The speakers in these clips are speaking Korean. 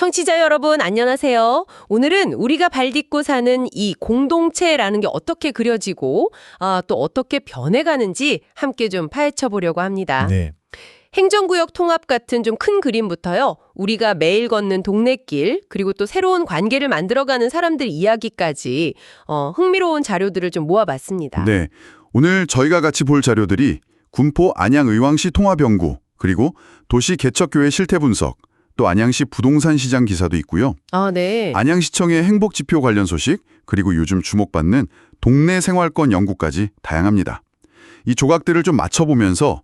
청취자 여러분, 안녕하세요. 오늘은 우리가 발 딛고 사는 이 공동체라는 게 어떻게 그려지고 또 어떻게 변해가는지 함께 좀 파헤쳐 보려고 합니다. 네. 행정구역 통합 같은 좀 큰 그림부터요. 우리가 매일 걷는 동네길, 그리고 또 새로운 관계를 만들어가는 사람들 이야기까지 흥미로운 자료들을 좀 모아봤습니다. 네, 오늘 저희가 같이 볼 자료들이 군포 안양의왕시 통합연구, 그리고 도시 개척교회 실태 분석, 또 안양시 부동산 시장 기사도 있고요. 네. 안양시청의 행복지표 관련 소식, 그리고 요즘 주목받는 동네 생활권 연구까지 다양합니다. 이 조각들을 좀 맞춰보면서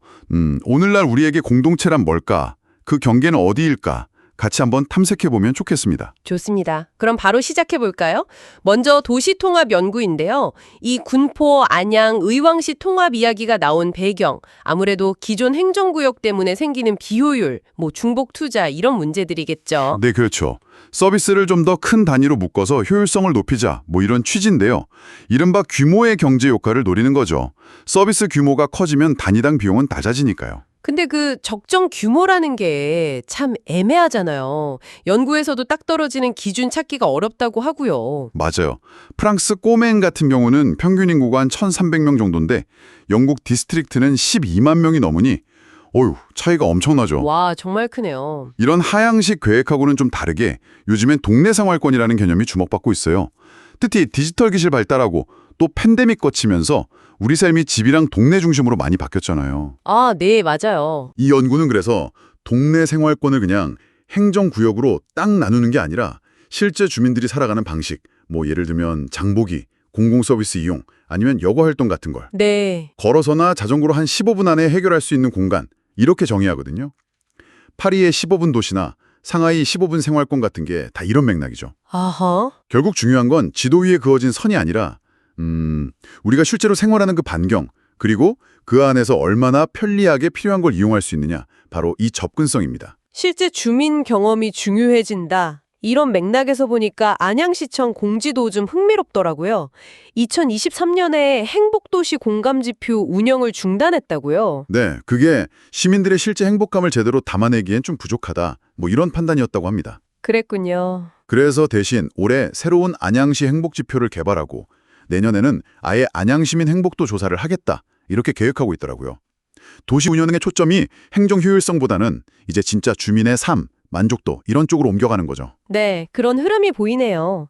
오늘날 우리에게 공동체란 뭘까? 그 경계는 어디일까? 같이 한번 탐색해보면 좋겠습니다. 좋습니다. 그럼 바로 시작해볼까요? 먼저 도시통합연구인데요. 이 군포, 안양, 의왕시 통합 이야기가 나온 배경, 아무래도 기존 행정구역 때문에 생기는 비효율, 중복 투자 이런 문제들이겠죠. 네, 그렇죠. 서비스를 좀 더 큰 단위로 묶어서 효율성을 높이자, 이런 취지인데요. 이른바 규모의 경제 효과를 노리는 거죠. 서비스 규모가 커지면 단위당 비용은 낮아지니까요. 근데 그 적정 규모라는 게 참 애매하잖아요. 연구에서도 딱 떨어지는 기준 찾기가 어렵다고 하고요. 맞아요. 프랑스 꼬맹 같은 경우는 평균 인구가 한 1,300명 정도인데 영국 디스트릭트는 12만 명이 넘으니 차이가 엄청나죠. 와, 정말 크네요. 이런 하향식 계획하고는 좀 다르게 요즘엔 동네 생활권이라는 개념이 주목받고 있어요. 특히 디지털 기술 발달하고 또 팬데믹 거치면서 우리 삶이 집이랑 동네 중심으로 많이 바뀌었잖아요. 네, 맞아요. 이 연구는 그래서 동네 생활권을 그냥 행정구역으로 딱 나누는 게 아니라 실제 주민들이 살아가는 방식, 예를 들면 장보기, 공공서비스 이용, 아니면 여가활동 같은 걸 네. 걸어서나 자전거로 한 15분 안에 해결할 수 있는 공간, 이렇게 정의하거든요. 파리의 15분 도시나 상하이 15분 생활권 같은 게 다 이런 맥락이죠. 아하. 결국 중요한 건 지도 위에 그어진 선이 아니라 우리가 실제로 생활하는 그 반경, 그리고 그 안에서 얼마나 편리하게 필요한 걸 이용할 수 있느냐, 바로 이 접근성입니다. 실제 주민 경험이 중요해진다. 이런 맥락에서 보니까 안양시청 공지도 좀 흥미롭더라고요. 2023년에 행복도시 공감지표 운영을 중단했다고요. 네, 그게 시민들의 실제 행복감을 제대로 담아내기엔 좀 부족하다, 이런 판단이었다고 합니다. 그랬군요. 그래서 대신 올해 새로운 안양시 행복지표를 개발하고 내년에는 아예 안양시민 행복도 조사를 하겠다, 이렇게 계획하고 있더라고요. 도시 운영의 초점이 행정 효율성보다는 이제 진짜 주민의 삶, 만족도 이런 쪽으로 옮겨가는 거죠. 네, 그런 흐름이 보이네요.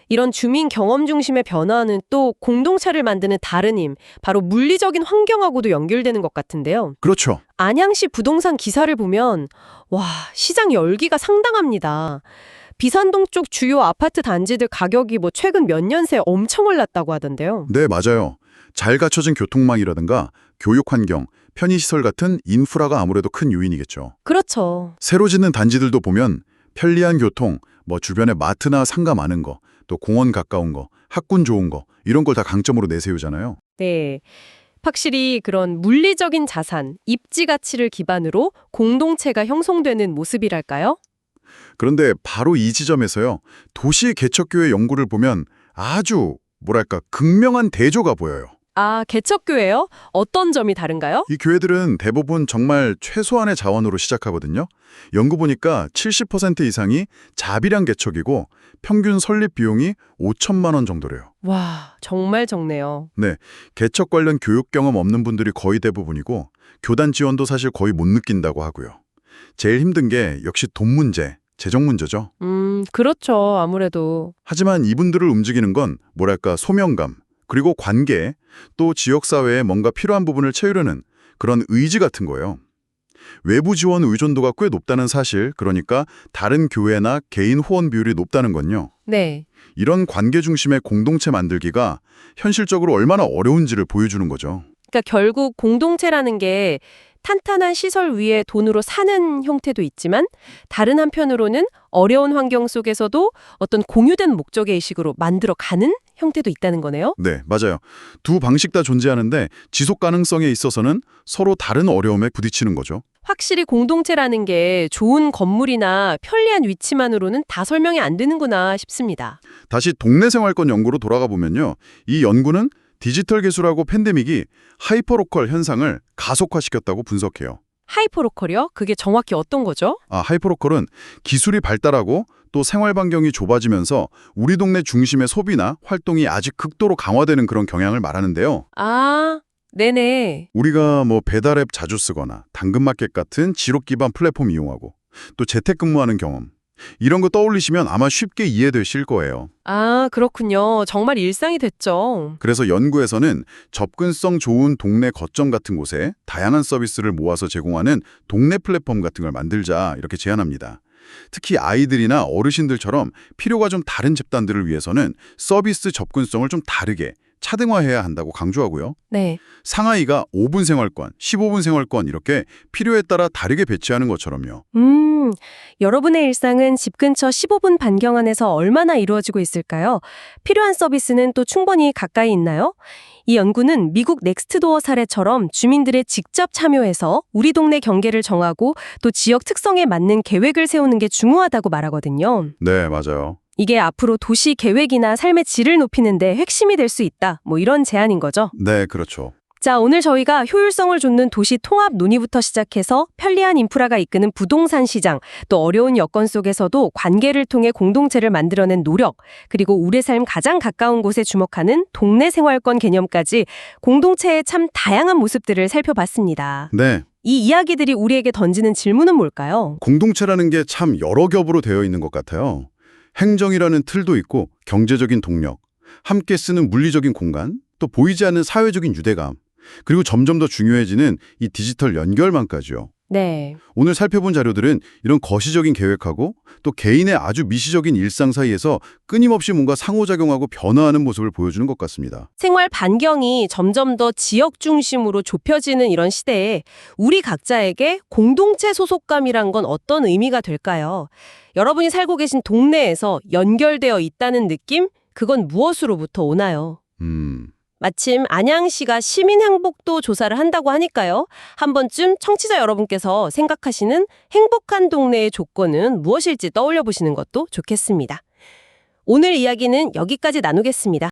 이런 주민 경험 중심의 변화는 또 공동체를 만드는 다른 힘, 바로 물리적인 환경하고도 연결되는 것 같은데요. 그렇죠. 안양시 부동산 기사를 보면 시장 열기가 상당합니다. 비산동 쪽 주요 아파트 단지들 가격이 최근 몇 년 새 엄청 올랐다고 하던데요. 네, 맞아요. 잘 갖춰진 교통망이라든가 교육 환경, 편의시설 같은 인프라가 아무래도 큰 요인이겠죠. 그렇죠. 새로 짓는 단지들도 보면 편리한 교통, 주변에 마트나 상가 많은 거, 또 공원 가까운 거, 학군 좋은 거, 이런 걸 다 강점으로 내세우잖아요. 네. 확실히 그런 물리적인 자산, 입지 가치를 기반으로 공동체가 형성되는 모습이랄까요? 그런데 바로 이 지점에서요, 도시 개척교회 연구를 보면 아주 극명한 대조가 보여요. 개척교회요? 어떤 점이 다른가요? 이 교회들은 대부분 정말 최소한의 자원으로 시작하거든요. 연구 보니까 70% 이상이 자비량 개척이고 평균 설립 비용이 5천만 원 정도래요. 와, 정말 적네요. 네, 개척 관련 교육 경험 없는 분들이 거의 대부분이고 교단 지원도 사실 거의 못 느낀다고 하고요. 제일 힘든 게 역시 돈 문제, 재정 문제죠. 그렇죠. 아무래도. 하지만 이분들을 움직이는 건 소명감, 그리고 관계, 또 지역사회에 뭔가 필요한 부분을 채우려는 그런 의지 같은 거예요. 외부 지원 의존도가 꽤 높다는 사실, 그러니까 다른 교회나 개인 후원 비율이 높다는 건요. 네. 이런 관계 중심의 공동체 만들기가 현실적으로 얼마나 어려운지를 보여주는 거죠. 그러니까 결국 공동체라는 게 탄탄한 시설 위에 돈으로 사는 형태도 있지만 다른 한편으로는 어려운 환경 속에서도 어떤 공유된 목적의 의식으로 만들어가는 형태도 있다는 거네요. 네, 맞아요. 두 방식 다 존재하는데 지속 가능성에 있어서는 서로 다른 어려움에 부딪히는 거죠. 확실히 공동체라는 게 좋은 건물이나 편리한 위치만으로는 다 설명이 안 되는구나 싶습니다. 다시 동네 생활권 연구로 돌아가 보면요. 이 연구는 디지털 기술하고 팬데믹이 하이퍼로컬 현상을 가속화시켰다고 분석해요. 하이퍼로컬이요? 그게 정확히 어떤 거죠? 하이퍼로컬은 기술이 발달하고 또 생활 반경이 좁아지면서 우리 동네 중심의 소비나 활동이 아직 극도로 강화되는 그런 경향을 말하는데요. 아, 네네. 우리가 뭐 배달앱 자주 쓰거나 당근마켓 같은 지록 기반 플랫폼 이용하고 또 재택근무하는 경험 이런 거 떠올리시면 아마 쉽게 이해되실 거예요. 아, 그렇군요. 정말 일상이 됐죠. 그래서 연구에서는 접근성 좋은 동네 거점 같은 곳에 다양한 서비스를 모아서 제공하는 동네 플랫폼 같은 걸 만들자 이렇게 제안합니다. 특히 아이들이나 어르신들처럼 필요가 좀 다른 집단들을 위해서는 서비스 접근성을 좀 다르게 차등화해야 한다고 강조하고요. 네. 상하이가 5분 생활권, 15분 생활권 이렇게 필요에 따라 다르게 배치하는 것처럼요. 여러분의 일상은 집 근처 15분 반경 안에서 얼마나 이루어지고 있을까요? 필요한 서비스는 또 충분히 가까이 있나요? 이 연구는 미국 넥스트도어 사례처럼 주민들의 직접 참여해서 우리 동네 경계를 정하고 또 지역 특성에 맞는 계획을 세우는 게 중요하다고 말하거든요. 네, 맞아요. 이게 앞으로 도시 계획이나 삶의 질을 높이는 데 핵심이 될 수 있다. 뭐 이런 제안인 거죠. 네, 그렇죠. 자, 오늘 저희가 효율성을 좇는 도시 통합 논의부터 시작해서 편리한 인프라가 이끄는 부동산 시장, 또 어려운 여건 속에서도 관계를 통해 공동체를 만들어낸 노력, 그리고 우리 삶 가장 가까운 곳에 주목하는 동네 생활권 개념까지 공동체의 참 다양한 모습들을 살펴봤습니다. 네, 이 이야기들이 우리에게 던지는 질문은 뭘까요? 공동체라는 게 참 여러 겹으로 되어 있는 것 같아요. 행정이라는 틀도 있고 경제적인 동력, 함께 쓰는 물리적인 공간, 또 보이지 않는 사회적인 유대감, 그리고 점점 더 중요해지는 이 디지털 연결망까지요. 네. 오늘 살펴본 자료들은 이런 거시적인 계획하고 또 개인의 아주 미시적인 일상 사이에서 끊임없이 뭔가 상호작용하고 변화하는 모습을 보여주는 것 같습니다. 생활 반경이 점점 더 지역 중심으로 좁혀지는 이런 시대에 우리 각자에게 공동체 소속감이란 건 어떤 의미가 될까요? 여러분이 살고 계신 동네에서 연결되어 있다는 느낌? 그건 무엇으로부터 오나요? 마침 안양시가 시민행복도 조사를 한다고 하니까요. 한 번쯤 청취자 여러분께서 생각하시는 행복한 동네의 조건은 무엇일지 떠올려 보시는 것도 좋겠습니다. 오늘 이야기는 여기까지 나누겠습니다.